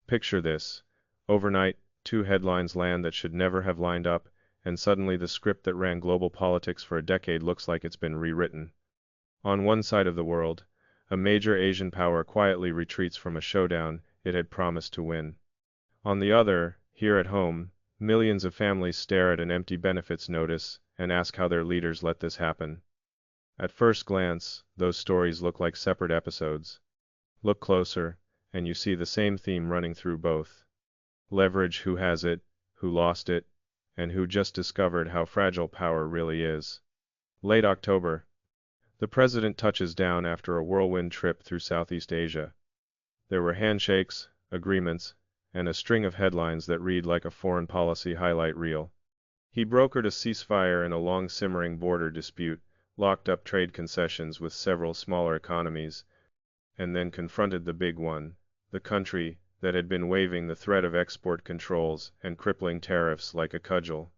Picture this. Overnight, two headlines land that should never have lined up, and suddenly the script that ran global politics for a decade looks like it's been rewritten. On one side of the world, a major Asian power quietly retreats from a showdown it had promised to win. On the other, here at home, millions of families stare at an empty benefits notice and ask how their leaders let this happen. At first glance, those stories look like separate episodes. Look closer, and you see the same theme running through both. Leverage: who has it, who lost it, and who just discovered how fragile power really is. Late October. The president touches down after a whirlwind trip through Southeast Asia. There were handshakes, agreements, and a string of headlines that read like a foreign policy highlight reel. He brokered a ceasefire in a long-simmering border dispute, locked up trade concessions with several smaller economies, and then confronted the big one, the country that had been waving the threat of export controls and crippling tariffs like a cudgel.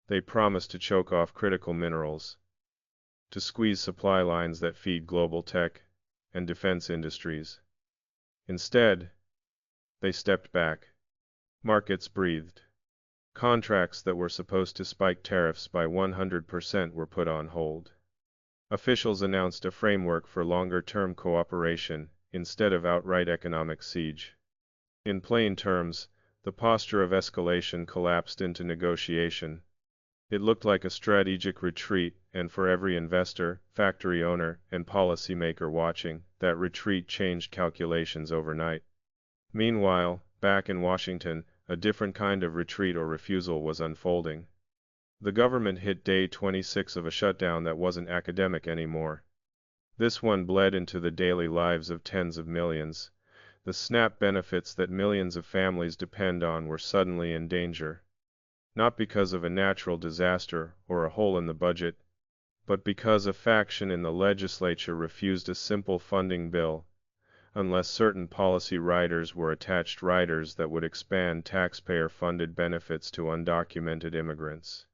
They promised to choke off critical minerals, to squeeze supply lines that feed global tech and defense industries. Instead, they stepped back. Markets breathed. Contracts that were supposed to spike tariffs by 100% were put on hold. Officials announced a framework for longer-term cooperation instead of outright economic siege. In plain terms, the posture of escalation collapsed into negotiation. It looked like a strategic retreat, and for every investor, factory owner, and policymaker watching, that retreat changed calculations overnight. Meanwhile, back in Washington, a different kind of retreat or refusal was unfolding. The government hit day 26 of a shutdown that wasn't academic anymore. This one bled into the daily lives of tens of millions. The SNAP benefits that millions of families depend on were suddenly in danger. Not because of a natural disaster or a hole in the budget, but because a faction in the legislature refused a simple funding bill, unless certain policy riders were attached riders that would expand taxpayer-funded benefits to undocumented immigrants.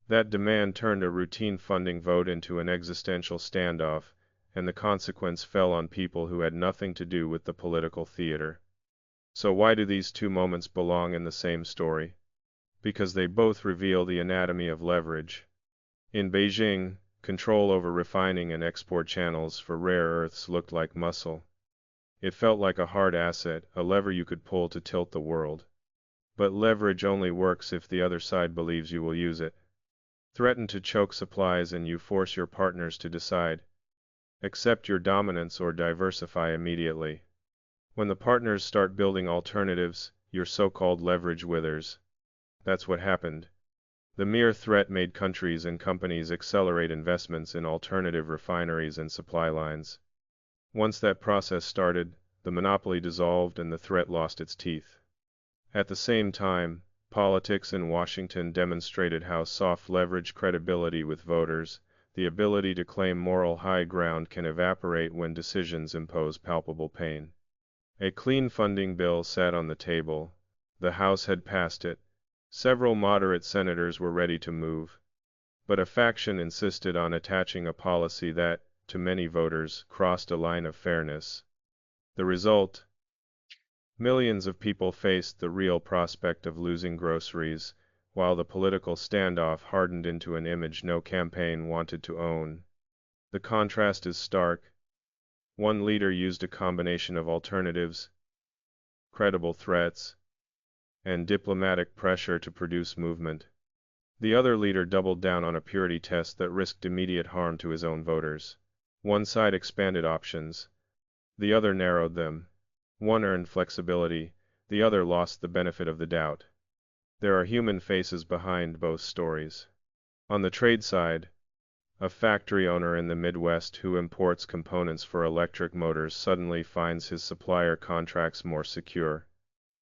That demand turned a routine funding vote into an existential standoff, and the consequence fell on people who had nothing to do with the political theater. So why do these two moments belong in the same story? Because they both reveal the anatomy of leverage. In Beijing, control over refining and export channels for rare earths looked like muscle. It felt like a hard asset, a lever you could pull to tilt the world. But leverage only works if the other side believes you will use it. Threaten to choke supplies and you force your partners to decide. Accept your dominance or diversify immediately. When the partners start building alternatives, your so-called leverage withers. That's what happened. The mere threat made countries and companies accelerate investments in alternative refineries and supply lines. Once that process started, the monopoly dissolved and the threat lost its teeth. At the same time, politics in Washington demonstrated how soft leverage credibility with voters, the ability to claim moral high ground, can evaporate when decisions impose palpable pain. A clean funding bill sat on the table. The House had passed it. Several moderate senators were ready to move. But a faction insisted on attaching a policy that, to many voters, crossed a line of fairness. The result? Millions of people faced the real prospect of losing groceries, while the political standoff hardened into an image no campaign wanted to own. The contrast is stark. One leader used a combination of alternatives, credible threats, and diplomatic pressure to produce movement. The other leader doubled down on a purity test that risked immediate harm to his own voters. One side expanded options. The other narrowed them. One earned flexibility, the other lost the benefit of the doubt. There are human faces behind both stories. On the trade side, a factory owner in the Midwest who imports components for electric motors suddenly finds his supplier contracts more secure.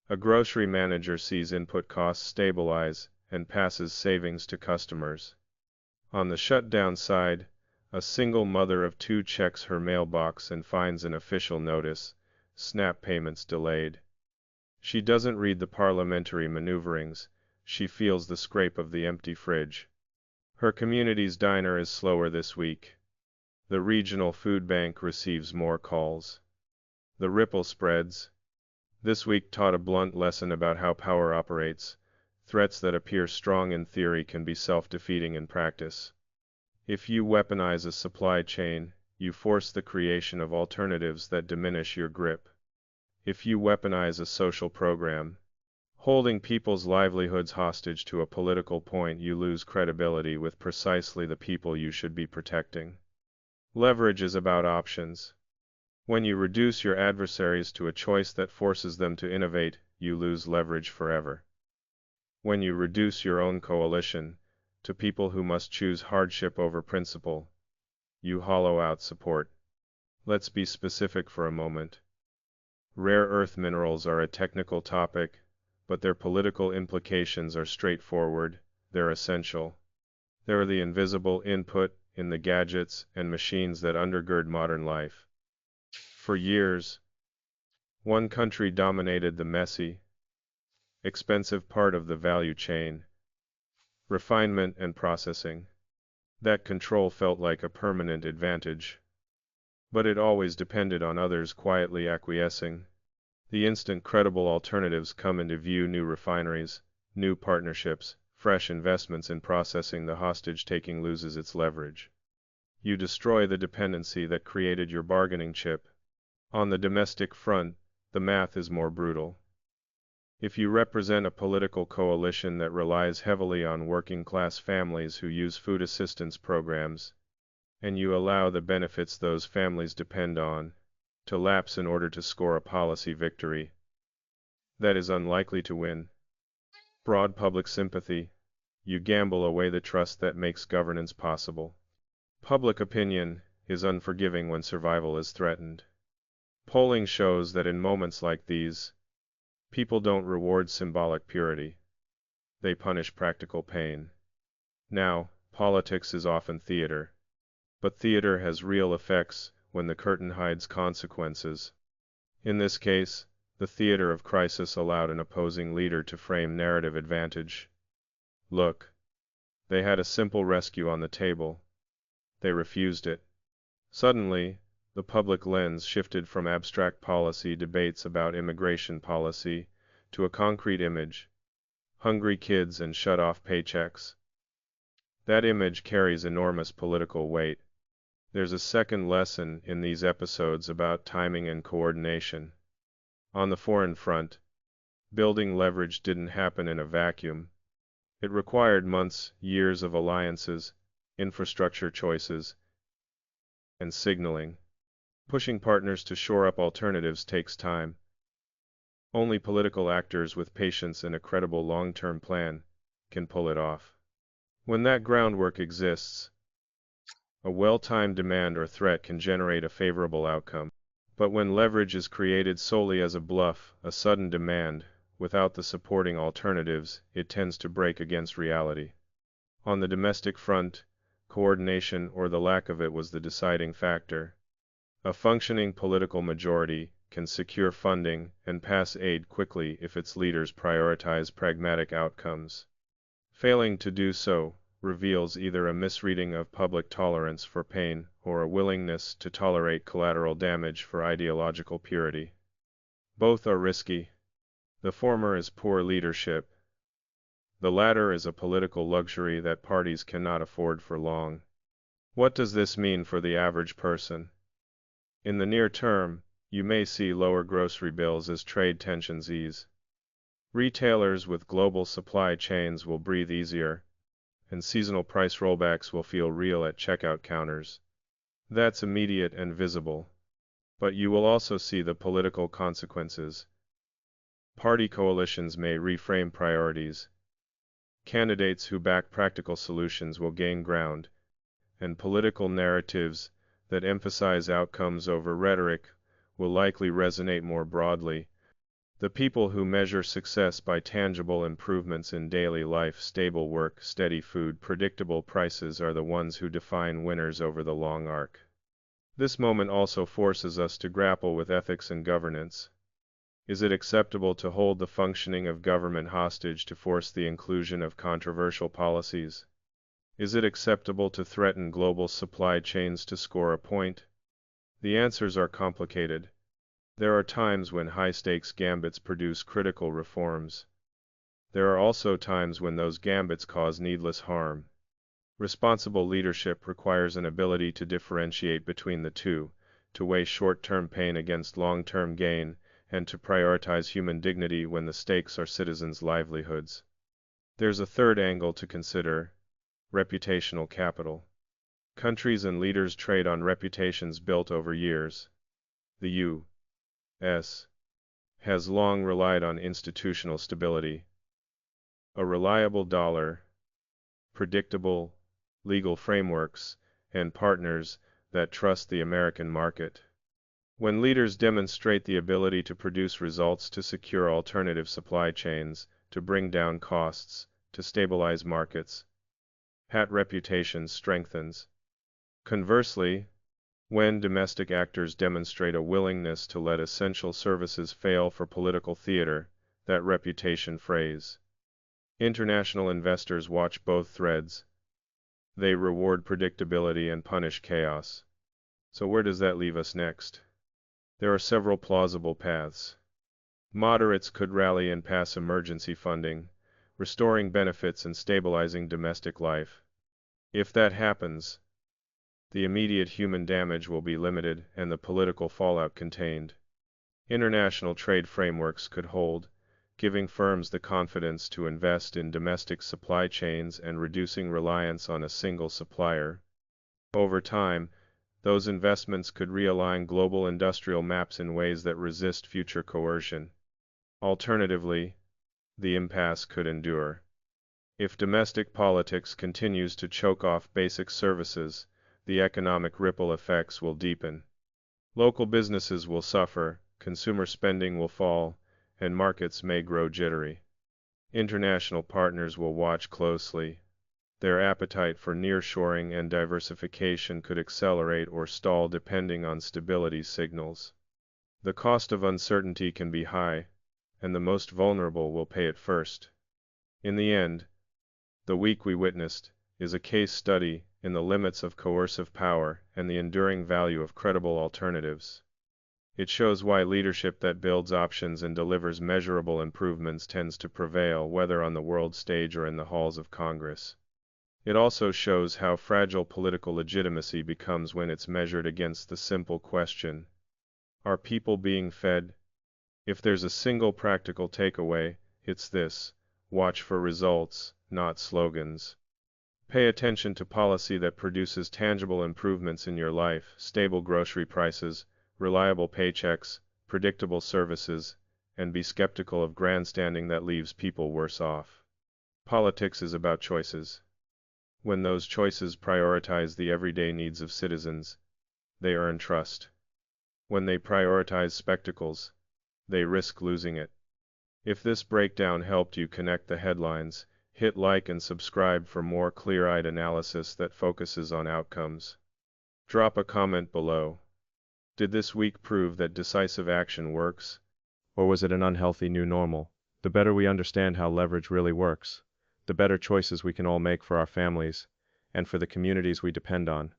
A grocery manager sees input costs stabilize and passes savings to customers. On the shutdown side, a single mother of two checks her mailbox and finds an official notice: SNAP payments delayed. She doesn't read the parliamentary maneuverings, she feels the scrape of the empty fridge. Her community's diner is slower this week. The regional food bank receives more calls. The ripple spreads. This week taught a blunt lesson about how power operates. Threats that appear strong in theory can be self-defeating in practice. If you weaponize a supply chain, you force the creation of alternatives that diminish your grip. If you weaponize a social program, holding people's livelihoods hostage to a political point, you lose credibility with precisely the people you should be protecting. Leverage is about options. When you reduce your adversaries to a choice that forces them to innovate, you lose leverage forever. When you reduce your own coalition to people who must choose hardship over principle, you hollow out support. Let's be specific for a moment. Rare earth minerals are a technical topic, but their political implications are straightforward. They're essential. They're the invisible input in the gadgets and machines that undergird modern life. For years, one country dominated the messy, expensive part of the value chain, refinement and processing. That control felt like a permanent advantage. But it always depended on others quietly acquiescing. The instant credible alternatives come into view: new refineries, new partnerships, fresh investments in processing. The hostage-taking loses its leverage. You destroy the dependency that created your bargaining chip. On the domestic front, the math is more brutal. If you represent a political coalition that relies heavily on working-class families who use food assistance programs, and you allow the benefits those families depend on to lapse in order to score a policy victory, that is unlikely to win broad public sympathy, you gamble away the trust that makes governance possible. Public opinion is unforgiving when survival is threatened. Polling shows that in moments like these, people don't reward symbolic purity. They punish practical pain. Now, politics is often theater. But theater has real effects when the curtain hides consequences. In this case, the theater of crisis allowed an opposing leader to frame narrative advantage. Look, they had a simple rescue on the table. They refused it. Suddenly, the public lens shifted from abstract policy debates about immigration policy to a concrete image: hungry kids and shut-off paychecks. That image carries enormous political weight. There's a second lesson in these episodes about timing and coordination. On the foreign front, building leverage didn't happen in a vacuum. It required months, years of alliances, infrastructure choices, and signaling. Pushing partners to shore up alternatives takes time. Only political actors with patience and a credible long-term plan can pull it off. When that groundwork exists, a well-timed demand or threat can generate a favorable outcome. But when leverage is created solely as a bluff, a sudden demand, without the supporting alternatives, it tends to break against reality. On the domestic front, coordination or the lack of it was the deciding factor. A functioning political majority can secure funding and pass aid quickly if its leaders prioritize pragmatic outcomes. Failing to do so reveals either a misreading of public tolerance for pain or a willingness to tolerate collateral damage for ideological purity. Both are risky. The former is poor leadership. The latter is a political luxury that parties cannot afford for long. What does this mean for the average person? In the near term, you may see lower grocery bills as trade tensions ease. Retailers with global supply chains will breathe easier, and seasonal price rollbacks will feel real at checkout counters. That's immediate and visible. But you will also see the political consequences. Party coalitions may reframe priorities. Candidates who back practical solutions will gain ground, and political narratives that emphasize outcomes over rhetoric will likely resonate more broadly. The people who measure success by tangible improvements in daily life, stable work, steady food, predictable prices, are the ones who define winners over the long arc. This moment also forces us to grapple with ethics and governance. Is it acceptable to hold the functioning of government hostage to force the inclusion of controversial policies? Is it acceptable to threaten global supply chains to score a point? The answers are complicated. There are times when high-stakes gambits produce critical reforms. There are also times when those gambits cause needless harm. Responsible leadership requires an ability to differentiate between the two, to weigh short-term pain against long-term gain, and to prioritize human dignity when the stakes are citizens' livelihoods. There's a third angle to consider: reputational capital. Countries and leaders trade on reputations built over years. The U.S. has long relied on institutional stability. A reliable dollar, predictable legal frameworks, and partners that trust the American market. When leaders demonstrate the ability to produce results, to secure alternative supply chains, to bring down costs, to stabilize markets, that reputation strengthens. Conversely, when domestic actors demonstrate a willingness to let essential services fail for political theater, that reputation frays. International investors watch both threads. They reward predictability and punish chaos. So where does that leave us next? There are several plausible paths. Moderates could rally and pass emergency funding, restoring benefits and stabilizing domestic life. If that happens, the immediate human damage will be limited and the political fallout contained. International trade frameworks could hold, giving firms the confidence to invest in domestic supply chains and reducing reliance on a single supplier. Over time, those investments could realign global industrial maps in ways that resist future coercion. Alternatively, the impasse could endure. If domestic politics continues to choke off basic services, the economic ripple effects will deepen. Local businesses will suffer, consumer spending will fall, and markets may grow jittery. International partners will watch closely. Their appetite for nearshoring and diversification could accelerate or stall depending on stability signals. The cost of uncertainty can be high, and the most vulnerable will pay it first. In the end, the week we witnessed is a case study in the limits of coercive power and the enduring value of credible alternatives. It shows why leadership that builds options and delivers measurable improvements tends to prevail, whether on the world stage or in the halls of Congress. It also shows how fragile political legitimacy becomes when it's measured against the simple question: are people being fed? If there's a single practical takeaway, it's this: watch for results, not slogans. Pay attention to policy that produces tangible improvements in your life: stable grocery prices, reliable paychecks, predictable services, and be skeptical of grandstanding that leaves people worse off. Politics is about choices. When those choices prioritize the everyday needs of citizens, they earn trust. When they prioritize spectacles, they risk losing it. If this breakdown helped you connect the headlines, hit like and subscribe for more clear-eyed analysis that focuses on outcomes. Drop a comment below. Did this week prove that decisive action works? Or was it an unhealthy new normal? The better we understand how leverage really works, the better choices we can all make for our families and for the communities we depend on.